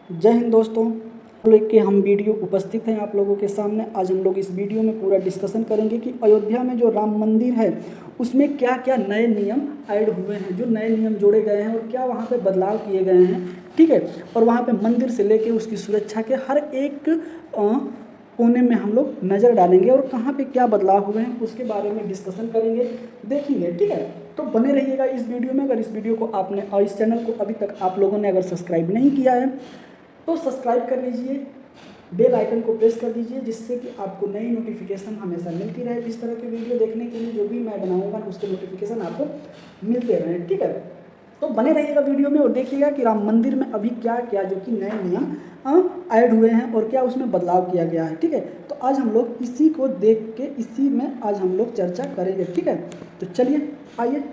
जय हिंद दोस्तों, लेके हम वीडियो उपस्थित हैं आप लोगों के सामने। आज हम लोग इस वीडियो में पूरा डिस्कशन करेंगे कि अयोध्या में जो राम मंदिर है उसमें क्या क्या नए नियम ऐड हुए हैं, जो नए नियम जोड़े गए हैं और क्या वहाँ पे बदलाव किए गए हैं। ठीक है, और वहाँ पे मंदिर से लेके उसकी सुरक्षा के हर एक कोने में हम लोग नज़र डालेंगे और कहाँ पे क्या बदलाव हुए हैं उसके बारे में डिस्कशन करेंगे, देखेंगे। ठीक है, तो बने रहिएगा इस वीडियो में। अगर इस वीडियो को आपने और इस चैनल को अभी तक आप लोगों ने अगर सब्सक्राइब नहीं किया है तो सब्सक्राइब कर लीजिए, बेल आइकन को प्रेस कर दीजिए, जिससे कि आपको नई नोटिफिकेशन हमेशा मिलती रहे। इस तरह के वीडियो देखने के लिए जो भी मैं बनाऊंगा उसके नोटिफिकेशन आपको मिलते रहें। ठीक है, तो बने रहिएगा वीडियो में और देखिएगा कि राम मंदिर में अभी क्या क्या जो कि नए नियम ऐड हुए हैं और क्या उसमें बदलाव किया गया है। ठीक है, तो आज हम लोग इसी को देख के इसी में आज हम लोग चर्चा करेंगे। ठीक है, तो चलिए आइए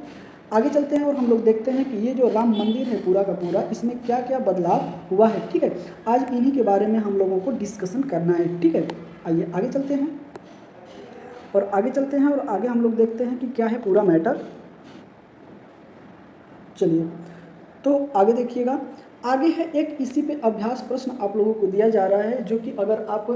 आगे चलते हैं और हम लोग देखते हैं कि ये जो राम मंदिर है पूरा का पूरा, इसमें क्या क्या बदलाव हुआ है। ठीक है, आज इन्हीं के बारे में हम लोगों को डिस्कशन करना है। ठीक है, आइए आगे चलते हैं और आगे हम लोग देखते हैं कि क्या है पूरा मैटर। चलिए, तो आगे देखिएगा। आगे है एक इसी पे अभ्यास प्रश्न आप लोगों को दिया जा रहा है, जो कि अगर आप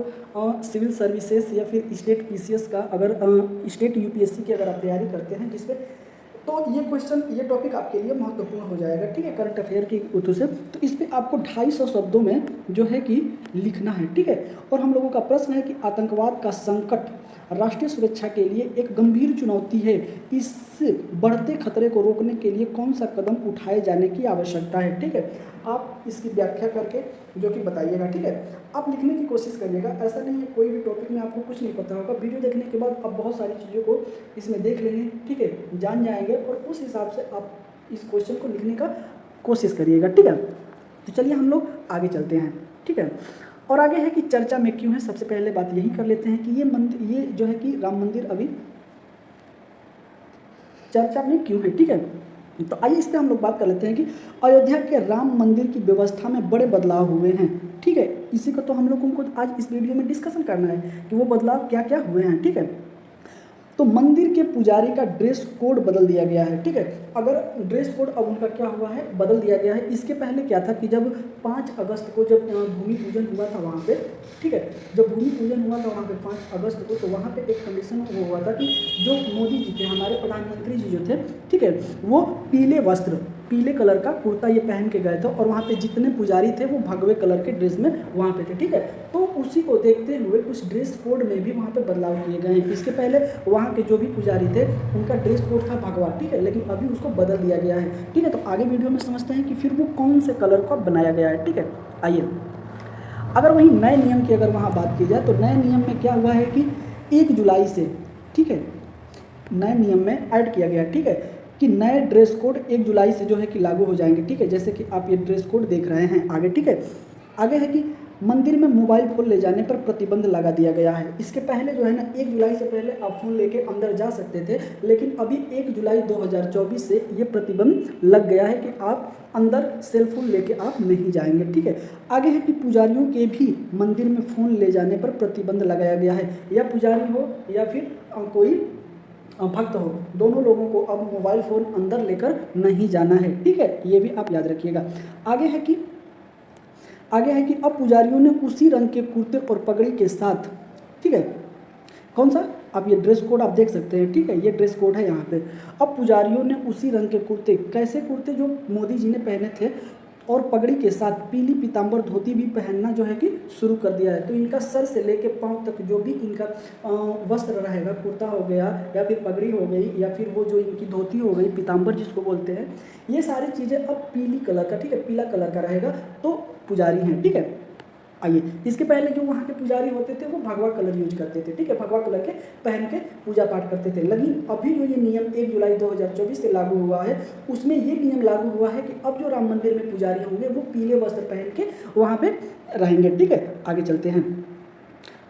सिविल सर्विसेज या फिर स्टेट पीसीएस का अगर स्टेट यूपीएससी की अगर आप तैयारी करते हैं जिसपे, तो ये क्वेश्चन ये टॉपिक आपके लिए महत्वपूर्ण हो जाएगा। ठीक है, करंट अफेयर की उर्दू से। तो इस पर आपको 250 शब्दों में जो है कि लिखना है। ठीक है, और हम लोगों का प्रश्न है कि आतंकवाद का संकट राष्ट्रीय सुरक्षा के लिए एक गंभीर चुनौती है। इस बढ़ते खतरे को रोकने के लिए कौन सा कदम उठाए जाने की आवश्यकता है। ठीक है, आप इसकी व्याख्या करके जो कि बताइएगा। ठीक है, आप लिखने की कोशिश करिएगा। ऐसा नहीं है कोई भी टॉपिक में आपको कुछ नहीं पता होगा, वीडियो देखने के बाद आप बहुत सारी चीज़ों को इसमें देख लेंगे। ठीक है, जान जाएंगे और उस हिसाब से आप इस क्वेश्चन को लिखने का कोशिश करिएगा। ठीक है, तो चलिए हम लोग आगे चलते हैं। ठीक है, और आगे है कि चर्चा में क्यों है। सबसे पहले बात यही कर लेते हैं कि ये जो है कि राम मंदिर अभी चर्चा में क्यों है। ठीक है, तो आइए इस पर हम लोग बात कर लेते हैं कि अयोध्या के राम मंदिर की व्यवस्था में बड़े बदलाव हुए हैं। ठीक है, इसी को तो हम लोगों को आज इस वीडियो में डिस्कशन करना है कि वो बदलाव क्या क्या हुए हैं। ठीक है, तो मंदिर के पुजारी का ड्रेस कोड बदल दिया गया है। ठीक है, अगर ड्रेस कोड अब उनका क्या हुआ है, बदल दिया गया है। इसके पहले क्या था कि जब 5 अगस्त को जब भूमि पूजन हुआ था वहाँ पे, ठीक है, जब भूमि पूजन हुआ था वहाँ पे 5 अगस्त को, तो वहाँ पे एक कंडीशन वो हुआ था कि जो मोदी जी थे, हमारे प्रधानमंत्री जी जो थे, ठीक है, वो पीले वस्त्र, पीले कलर का कुर्ता ये पहन के गए थे और वहाँ पे जितने पुजारी थे वो भगवे कलर के ड्रेस में वहाँ पे थे। ठीक है, तो उसी को देखते हुए उस ड्रेस कोड में भी वहाँ पे बदलाव किए गए हैं। इसके पहले वहाँ के जो भी पुजारी थे उनका ड्रेस कोड था भगवा। ठीक है, लेकिन अभी उसको बदल दिया गया है। ठीक है, तो आगे वीडियो में समझते हैं कि फिर वो कौन से कलर का बनाया गया है। ठीक है, आइए अगर वही नए नियम की अगर वहाँ बात की जाए तो नए नियम में क्या हुआ है कि 1 जुलाई से, ठीक है, नए नियम में ऐड किया गया। ठीक है, कि नए ड्रेस कोड 1 जुलाई से जो है कि लागू हो जाएंगे। ठीक है, जैसे कि आप ये ड्रेस कोड देख रहे हैं आगे। ठीक है, आगे है कि मंदिर में मोबाइल फ़ोन ले जाने पर प्रतिबंध लगा दिया गया है। इसके पहले जो है ना 1 जुलाई से पहले आप फ़ोन लेके अंदर जा सकते थे, लेकिन अभी 1 जुलाई 2024 से ये प्रतिबंध लग गया है कि आप अंदर सेल फोन लेके आप नहीं जाएंगे। ठीक है, आगे है कि पुजारियों के भी मंदिर में फ़ोन ले जाने पर प्रतिबंध लगाया गया है। या पुजारी हो या फिर कोई भक्त हो, दोनों लोगों को अब मोबाइल फ़ोन अंदर लेकर नहीं जाना है। ठीक है, ये भी आप याद रखिएगा। आगे है कि अब पुजारियों ने उसी रंग के कुर्ते और पगड़ी के साथ, ठीक है, कौन सा, आप ये ड्रेस कोड आप देख सकते हैं। ठीक है, ये ड्रेस कोड है यहाँ पे। अब पुजारियों ने उसी रंग के कुर्ते, कैसे कुर्ते जो मोदी जी ने पहने थे, और पगड़ी के साथ पीली पीताम्बर धोती भी पहनना जो है कि शुरू कर दिया है। तो इनका सर से लेके पांव तक जो भी इनका वस्त्र रहेगा, कुर्ता हो गया या फिर पगड़ी हो गई या फिर वो जो इनकी धोती हो गई, पीताम्बर जिसको बोलते हैं, ये सारी चीज़ें अब पीली कलर का, ठीक है, पीला कलर का रहेगा तो पुजारी हैं। ठीक है, आइए, इसके पहले जो वहाँ के पुजारी होते थे वो भगवा कलर यूज करते थे। ठीक है, भगवा कलर के पहन के पूजा पाठ करते थे। लेकिन अभी जो ये नियम 1 जुलाई 2024 से लागू हुआ है, उसमें ये नियम लागू हुआ है कि अब जो राम मंदिर में पुजारी होंगे वो पीले वस्त्र पहन के वहाँ पे रहेंगे। ठीक है, आगे चलते हैं।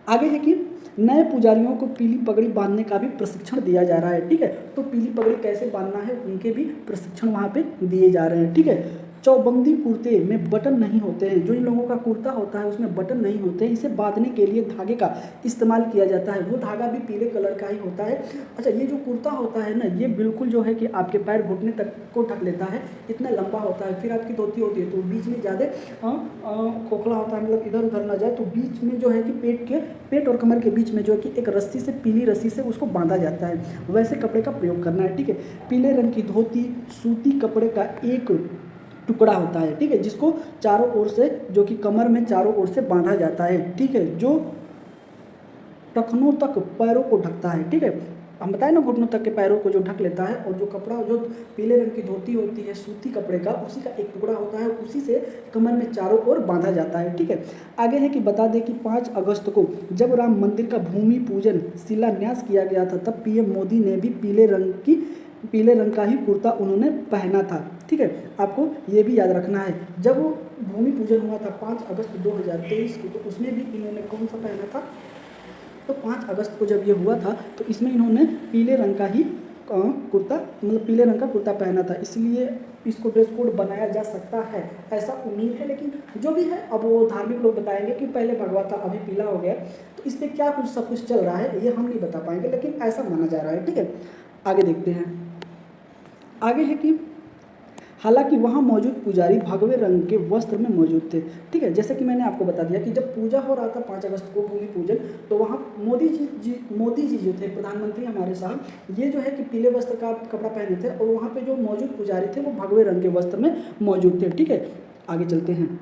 आगे है कि नए पुजारियों को पीली पगड़ी बांधने का भी प्रशिक्षण दिया जा रहा है। ठीक है, तो पीली पगड़ी कैसे बांधना है उनके भी प्रशिक्षण वहाँ पे दिए जा रहे हैं। ठीक है, चौबंदी कुर्ते में बटन नहीं होते हैं, जो इन लोगों का कुर्ता होता है उसमें बटन नहीं होते हैं, इसे बांधने के लिए धागे का इस्तेमाल किया जाता है, वो धागा भी पीले कलर का ही होता है। अच्छा, ये जो कुर्ता होता है ना, ये बिल्कुल जो है कि आपके पैर घुटने तक को ढक लेता है, इतना लंबा होता है। फिर आपकी धोती होती है तो बीच में ज़्यादा खोखला होता है, मतलब इधर उधर ना जाए, तो बीच में जो है कि पेट और कमर के बीच में जो है कि एक रस्सी से, पीली रस्सी से उसको बांधा जाता है, वैसे कपड़े का प्रयोग करना है। ठीक है, पीले रंग की धोती सूती कपड़े का एक टुकड़ा होता है। ठीक है, जिसको चारों ओर से, जो कि कमर में चारों ओर से बांधा जाता है। ठीक है, जो टखनों तक पैरों को ढकता है। ठीक है, हम बताए ना, घुटनों तक के पैरों को जो ढक लेता है, और जो कपड़ा, जो पीले रंग की धोती होती है सूती कपड़े का, उसी का एक टुकड़ा होता है, उसी से कमर में चारों ओर बांधा जाता है। ठीक है, आगे है कि बता दें कि 5 अगस्त को जब राम मंदिर का भूमि पूजन शिलान्यास किया गया था, तब पीएम मोदी ने भी पीले रंग का ही कुर्ता उन्होंने पहना था। ठीक है, आपको ये भी याद रखना है, जब भूमि पूजन हुआ था 5 अगस्त 2023 को, तो उसमें भी इन्होंने कौन सा पहना था, तो 5 अगस्त को जब ये हुआ था तो इसमें इन्होंने पीले रंग का ही कुर्ता, मतलब पीले रंग का कुर्ता पहना था, इसलिए इसको ड्रेस कोड बनाया जा सकता है, ऐसा उम्मीद है। लेकिन जो भी है, अब वो धार्मिक लोग बताएंगे कि पहले भगवा था अभी पीला हो गया, तो इस पर क्या कुछ सब कुछ चल रहा है ये हम नहीं बता पाएंगे, लेकिन ऐसा माना जा रहा है। ठीक है, आगे देखते हैं। आगे है कि हालांकि वहाँ मौजूद पुजारी भगवे रंग के वस्त्र में मौजूद थे। ठीक है, जैसे कि मैंने आपको बता दिया कि जब पूजा हो रहा था 5 अगस्त को भूमि पूजन, तो वहाँ मोदी जी जो थे, प्रधानमंत्री हमारे साहब, ये जो है कि पीले वस्त्र का कपड़ा पहने थे, और वहाँ पे जो मौजूद पुजारी थे वो भगवे रंग के वस्त्र में मौजूद थे। ठीक है, आगे चलते हैं।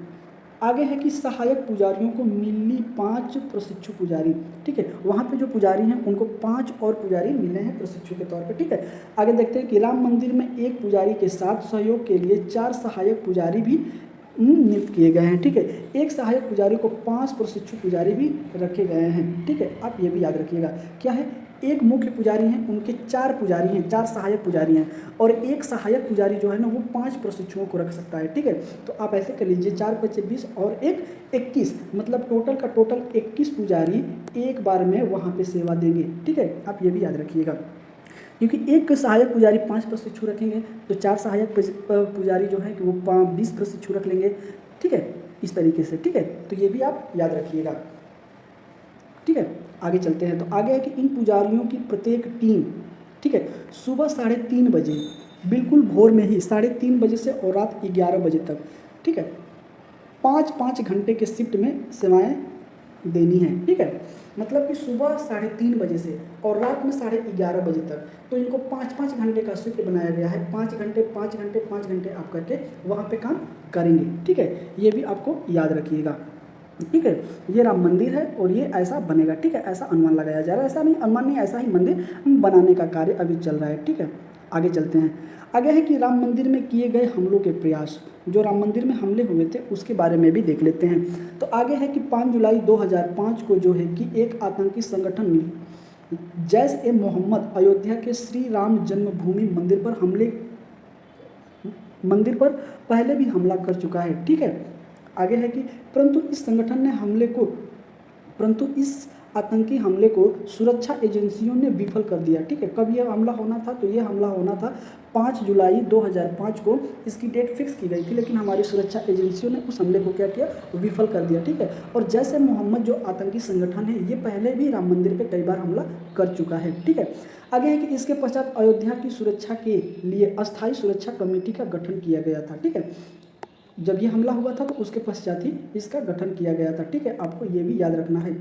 आगे है कि सहायक पुजारियों को मिली 5 प्रशिक्षु पुजारी। ठीक है, वहाँ पे जो पुजारी हैं उनको 5 और पुजारी मिले हैं प्रशिक्षु के तौर पे। ठीक है, आगे देखते हैं कि राम मंदिर में एक पुजारी के साथ सहयोग के लिए 4 सहायक पुजारी भी नियुक्त किए गए हैं। ठीक है, एक सहायक पुजारी को 5 प्रशिक्षु पुजारी भी रखे गए हैं। ठीक है, आप ये भी याद रखिएगा, क्या है, एक मुख्य पुजारी हैं, उनके 4 पुजारी हैं, 4 सहायक पुजारी हैं, और एक सहायक पुजारी जो है ना वो 5 प्रशिक्षुओं को रख सकता है। ठीक है, तो आप ऐसे कर लीजिए, 4 × 20 और 1 21, मतलब टोटल का टोटल 21 पुजारी एक बार में वहाँ पे सेवा देंगे। ठीक है, आप ये भी याद रखिएगा, क्योंकि एक सहायक पुजारी 5 प्रशिक्षु रखेंगे, तो 4 सहायक पुजारी जो है कि वो 20 प्रशिक्षु रख लेंगे। ठीक है, इस तरीके से। ठीक है, तो ये भी आप याद रखिएगा। ठीक है, आगे चलते हैं। तो आगे है कि इन पुजारियों की प्रत्येक टीम, ठीक है, सुबह 3:30 बजे, बिल्कुल भोर में ही 3:30 बजे से और रात 11 बजे तक, ठीक है, 5-5 घंटे के शिफ्ट में सेवाएं देनी है। ठीक है, मतलब कि सुबह 3:30 बजे से और रात में 11:30 बजे तक, तो इनको 5-5 घंटे का शिफ्ट बनाया गया है। 5 घंटे 5 घंटे 5 घंटे आप करके वहाँ पे काम करेंगे। ठीक है, ये भी आपको याद रखिएगा। ठीक है, ये राम मंदिर है और ये ऐसा बनेगा। ठीक है, ऐसा अनुमान लगाया जा रहा है, ऐसा नहीं अनुमान नहीं, ऐसा ही मंदिर बनाने का कार्य अभी चल रहा है। ठीक है, आगे चलते हैं। आगे है कि राम मंदिर में किए गए हमलों के प्रयास, जो राम मंदिर में हमले हुए थे उसके बारे में भी देख लेते हैं। तो आगे है कि 5 जुलाई 2005 को जो है कि एक आतंकी संगठन जैश-ए-मोहम्मद अयोध्या के श्री राम जन्मभूमि मंदिर पर पहले भी हमला कर चुका है। ठीक है, आगे है कि परंतु इस आतंकी हमले को सुरक्षा एजेंसियों ने विफल कर दिया। ठीक है, कब यह हमला होना था, तो यह हमला होना था 5 जुलाई 2005 को, इसकी डेट फिक्स की गई थी, लेकिन हमारी सुरक्षा एजेंसियों ने उस हमले को क्या किया, विफल कर दिया। ठीक है, और जैसे मोहम्मद जो आतंकी संगठन है, ये पहले भी राम मंदिर पे कई बार हमला कर चुका है। ठीक है, आगे है कि इसके पश्चात अयोध्या की सुरक्षा के लिए अस्थायी सुरक्षा कमेटी का गठन किया गया था। ठीक है, जब ये हमला हुआ था तो उसके पश्चात ही इसका गठन किया गया था। ठीक है, आपको ये भी याद रखना है।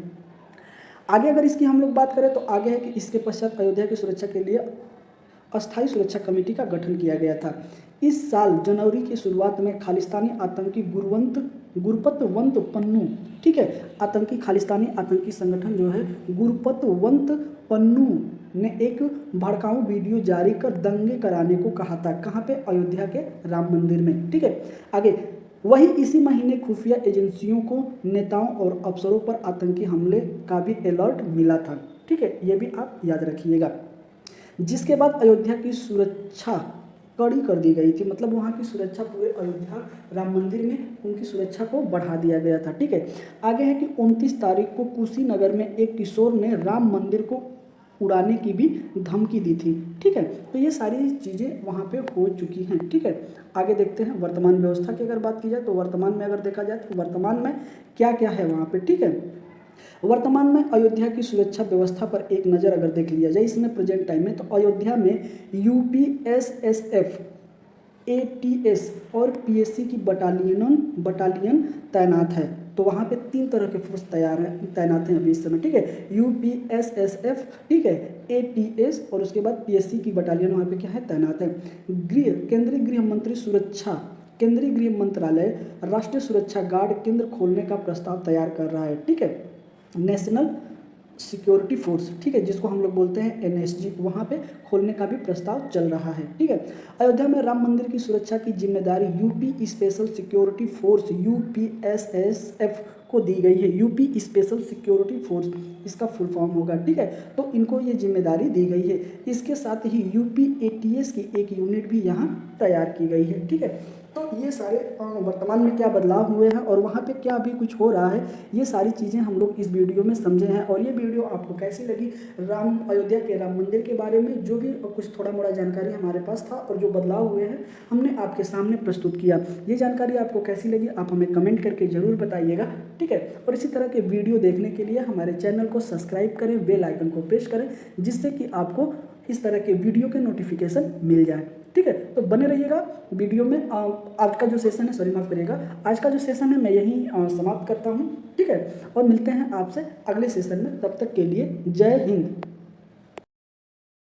आगे अगर इसकी हम लोग बात करें तो आगे है कि इसके पश्चात अयोध्या की सुरक्षा के लिए अस्थायी सुरक्षा कमेटी का गठन किया गया था। इस साल जनवरी की शुरुआत में खालिस्तानी आतंकी गुरपतवंत पन्नू, ठीक है, खालिस्तानी आतंकी संगठन जो है गुरपतवंत पन्नू ने एक भड़काऊ वीडियो जारी कर दंगे कराने को कहा था। कहाँ पे, अयोध्या के राम मंदिर में। ठीक है, आगे वही इसी महीने खुफिया एजेंसियों को नेताओं और अफसरों पर आतंकी हमले का भी अलर्ट मिला था। ठीक है, ये भी आप याद रखिएगा। जिसके बाद अयोध्या की सुरक्षा कड़ी कर दी गई थी, मतलब वहाँ की सुरक्षा पूरे अयोध्या राम मंदिर में उनकी सुरक्षा को बढ़ा दिया गया था। ठीक है, आगे है कि 29 तारीख को कुशीनगर में एक किशोर ने राम मंदिर को उड़ाने की भी धमकी दी थी। ठीक है, तो ये सारी चीज़ें वहाँ पे हो चुकी हैं। ठीक है, आगे देखते हैं वर्तमान व्यवस्था की अगर बात की जाए तो वर्तमान में अगर देखा जाए तो वर्तमान में क्या क्या है वहाँ पे। ठीक है, वर्तमान में अयोध्या की सुरक्षा व्यवस्था पर एक नज़र अगर देख लिया जाए इसमें प्रेजेंट टाइम में, तो अयोध्या में यूपीएसएसएफ, एटीएस और पीएससी की बटालियन तैनात है। तो वहाँ पे 3 तरह के फोर्स तैनात हैं अभी इस समय। ठीक है, यूपीएसएसएफ, ठीक है, एटीएस और उसके बाद पीएससी की बटालियन वहाँ पे क्या है, तैनात है। केंद्रीय गृह मंत्री सुरक्षा, केंद्रीय गृह मंत्रालय राष्ट्रीय सुरक्षा गार्ड केंद्र खोलने का प्रस्ताव तैयार कर रहा है। ठीक है, नेशनल सिक्योरिटी फोर्स, ठीक है, जिसको हम लोग बोलते हैं एनएसजी, वहाँ पे खोलने का भी प्रस्ताव चल रहा है। ठीक है, अयोध्या में राम मंदिर की सुरक्षा की जिम्मेदारी UP special security force UPSSF को दी गई है। यूपी स्पेशल सिक्योरिटी फोर्स इसका फुल फॉर्म होगा। ठीक है, तो इनको ये जिम्मेदारी दी गई है। इसके साथ ही यूपी एटीएस की एक यूनिट भी यहाँ तैयार की गई है। ठीक है, तो ये सारे वर्तमान में क्या बदलाव हुए हैं और वहाँ पे क्या अभी कुछ हो रहा है, ये सारी चीज़ें हम लोग इस वीडियो में समझे हैं। और ये वीडियो आपको कैसी लगी, अयोध्या के राम मंदिर के बारे में जो भी कुछ थोड़ा मोड़ा जानकारी हमारे पास था और जो बदलाव हुए हैं हमने आपके सामने प्रस्तुत किया, ये जानकारी आपको कैसी लगी आप हमें कमेंट करके ज़रूर बताइएगा। ठीक है, और इसी तरह के वीडियो देखने के लिए हमारे चैनल को सब्सक्राइब करें, बेल आइकन को प्रेस करें, जिससे कि आपको इस तरह के वीडियो के नोटिफिकेशन मिल जाए। ठीक है, तो बने रहिएगा वीडियो में। आज का जो सेशन है, सॉरी माफ़ करिएगा, आज का जो सेशन है मैं यहीं समाप्त करता हूँ। ठीक है, और मिलते हैं आपसे अगले सेशन में, तब तक के लिए जय हिंद।